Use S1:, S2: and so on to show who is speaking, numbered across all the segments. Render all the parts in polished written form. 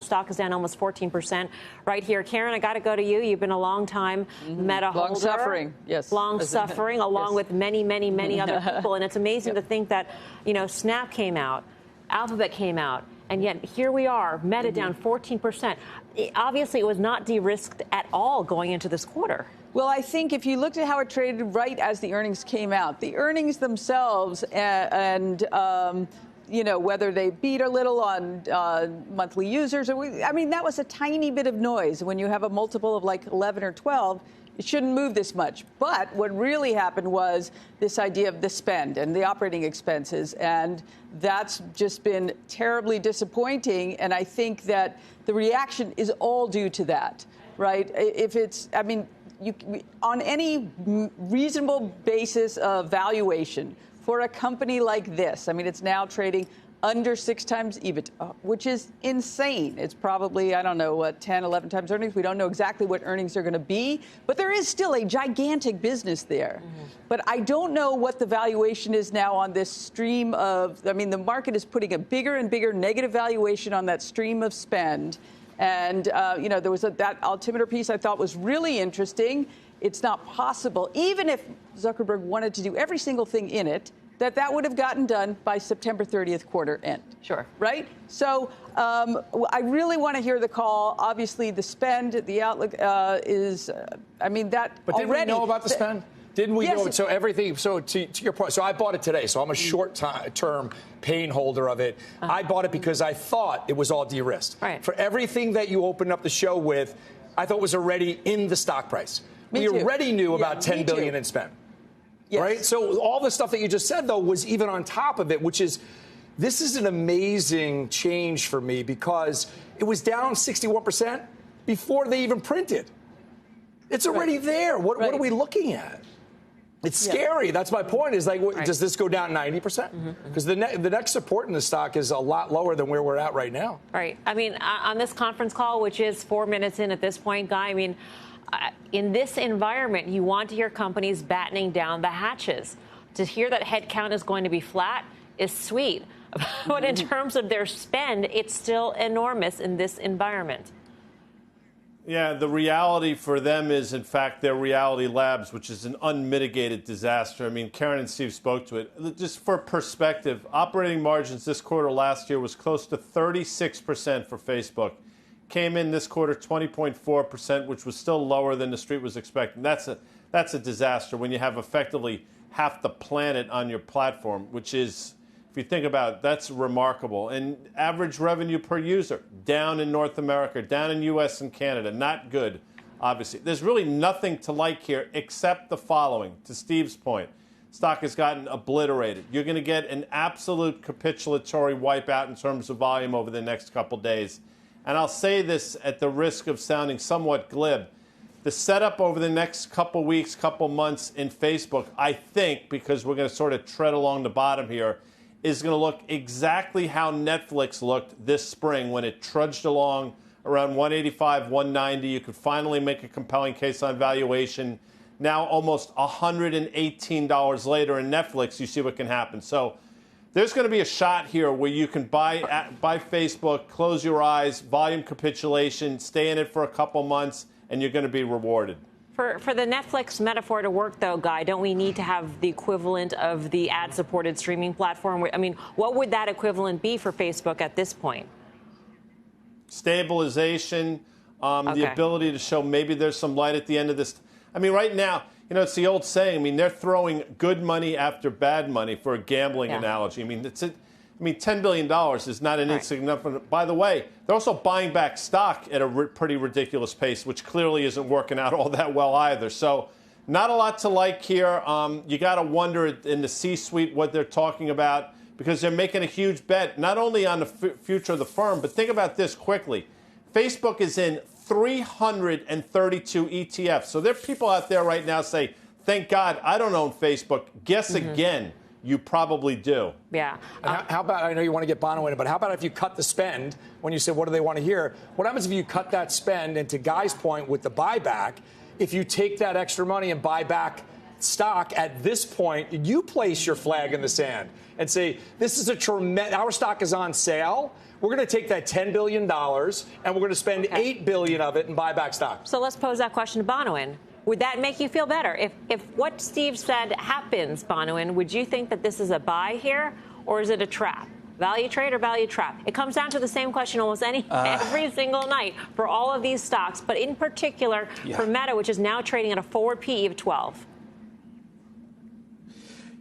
S1: Stock is down almost 14% right here. Karen, I got to go to you. You've been a long time Meta holder.
S2: Long suffering, yes.
S1: Long suffering, along with many, many, many other people. And it's amazing to think that, Snap came out, Alphabet came out, and yet here we are, Meta down 14%. Obviously, it was not de-risked at all going into this quarter.
S2: Well, I think if you looked at how it traded right as the earnings came out, the earnings themselves whether they beat a little on monthly users, that was a tiny bit of noise. When you have a multiple of like 11 or 12, it shouldn't move this much. But what really happened was this idea of the spend and the operating expenses. And that's just been terribly disappointing. And I think that the reaction is all due to that, right? On any reasonable basis of valuation for a company like this, it's now trading under 6 times EBITDA, which is insane. It's probably, 10, 11 times earnings. We don't know exactly what earnings are going to be, but there is still a gigantic business there. But I don't know what the valuation is now on this stream of, the market is putting a bigger and bigger negative valuation on that stream of spend. And, there was that altimeter piece I thought was really interesting. It's not possible, even if Zuckerberg wanted to do every single thing in it, that would have gotten done by September 30th quarter end.
S1: Sure.
S2: Right? So I really want to hear the call. Obviously, the spend, the outlook is, that
S3: But didn't we know about the spend? Didn't we know it? So everything, so to your point, so I bought it today, so I'm a short-term pain holder of it. I bought it because I thought it was all de-risked.
S1: Right.
S3: For everything that you opened up the show with, I thought was already in the stock price. We already knew about $10 billion in spend. Yes. Right? So all the stuff that you just said, though, was even on top of it, which is, this is an amazing change for me because it was down 61% before they even printed. It's already there. What are we looking at? It's scary. That's my point. Is like, does this go down 90%? Because the next support in the stock is a lot lower than where we're at right now.
S1: Right. On this conference call, which is 4 minutes in at this point, Guy, in this environment, you want to hear companies battening down the hatches. To hear that headcount is going to be flat is sweet. But in terms of their spend, it's still enormous in this environment.
S4: Yeah, the reality for them is, in fact, their Reality Labs, which is an unmitigated disaster. Karen and Steve spoke to it. Just for perspective, operating margins this quarter last year was close to 36% for Facebook. Came in this quarter 20.4%, which was still lower than the street was expecting. That's a disaster when you have effectively half the planet on your platform, which is, if you think about it, that's remarkable. And average revenue per user, down in North America, down in U.S. and Canada, not good, obviously. There's really nothing to like here except the following, to Steve's point. Stock has gotten obliterated. You're going to get an absolute capitulatory wipeout in terms of volume over the next couple days. And I'll say this at the risk of sounding somewhat glib. The setup over the next couple weeks, couple months in Facebook, I think, because we're going to sort of tread along the bottom here, is going to look exactly how Netflix looked this spring when it trudged along around 185, 190. You could finally make a compelling case on valuation. Now, almost $118 later in Netflix, you see what can happen. So there's going to be a shot here where you can buy Facebook, close your eyes, volume capitulation, stay in it for a couple months, and you're going to be rewarded.
S1: For the Netflix metaphor to work, though, Guy, don't we need to have the equivalent of the ad-supported streaming platform? What would that equivalent be for Facebook at this point?
S4: Stabilization, the ability to show maybe there's some light at the end of this. Right now, it's the old saying. They're throwing good money after bad money, for a gambling analogy. $10 billion is not an insignificant. By the way, they're also buying back stock at a pretty ridiculous pace, which clearly isn't working out all that well either. So not a lot to like here. You got to wonder in the C-suite what they're talking about, because they're making a huge bet, not only on the future of the firm, but think about this quickly. Facebook is in 332 ETFs. So there are people out there right now say, thank God I don't own Facebook. Guess again. You probably do.
S1: Yeah.
S3: How about, I know you want to get Bono in it, but how about if you cut the spend, when you said, what do they want to hear? What happens if you cut that spend, and to Guy's point with the buyback, if you take that extra money and buy back stock at this point, you place your flag in the sand and say, this is a tremendous, our stock is on sale. we're going to take that $10 billion and we're going to spend $8 billion of it and buy back stock.
S1: So let's pose that question to Bonawyn. Would that make you feel better? If what Steve said happens, Bonawyn, would you think that this is a buy here, or is it a trap? Value trade or value trap? It comes down to the same question almost every single night for all of these stocks, but in particular for Meta, which is now trading at a forward PE of 12.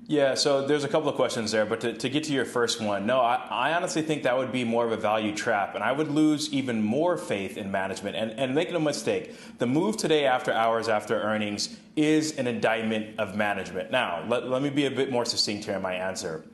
S5: Yeah, so there's a couple of questions there, but to get to your first one, no, I honestly think that would be more of a value trap, and I would lose even more faith in management. And make no mistake, the move today after hours after earnings is an indictment of management. Now, let me be a bit more succinct here in my answer.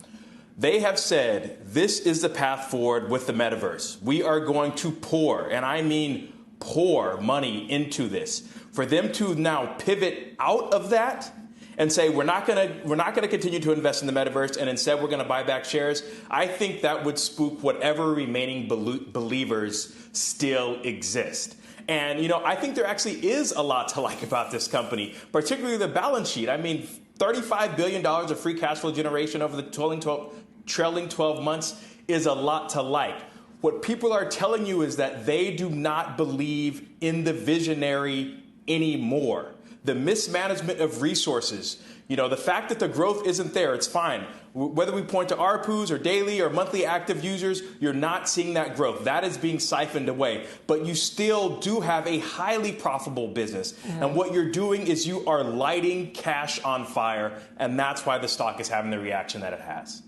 S5: They have said this is the path forward with the metaverse. We are going to pour, and I mean pour money into this. For them to now pivot out of that and say we're not going to continue to invest in the metaverse and instead we're going to buy back shares, I think that would spook whatever remaining believers still exist. And, I think there actually is a lot to like about this company, particularly the balance sheet. I mean, $35 billion of free cash flow generation over the trailing 12 months is a lot to like. What people are telling you is that they do not believe in the visionary anymore. The mismanagement of resources, the fact that the growth isn't there, it's fine. Whether we point to ARPUs or daily or monthly active users, you're not seeing that growth. That is being siphoned away. But you still do have a highly profitable business. Mm-hmm. And what you're doing is you are lighting cash on fire. And that's why the stock is having the reaction that it has.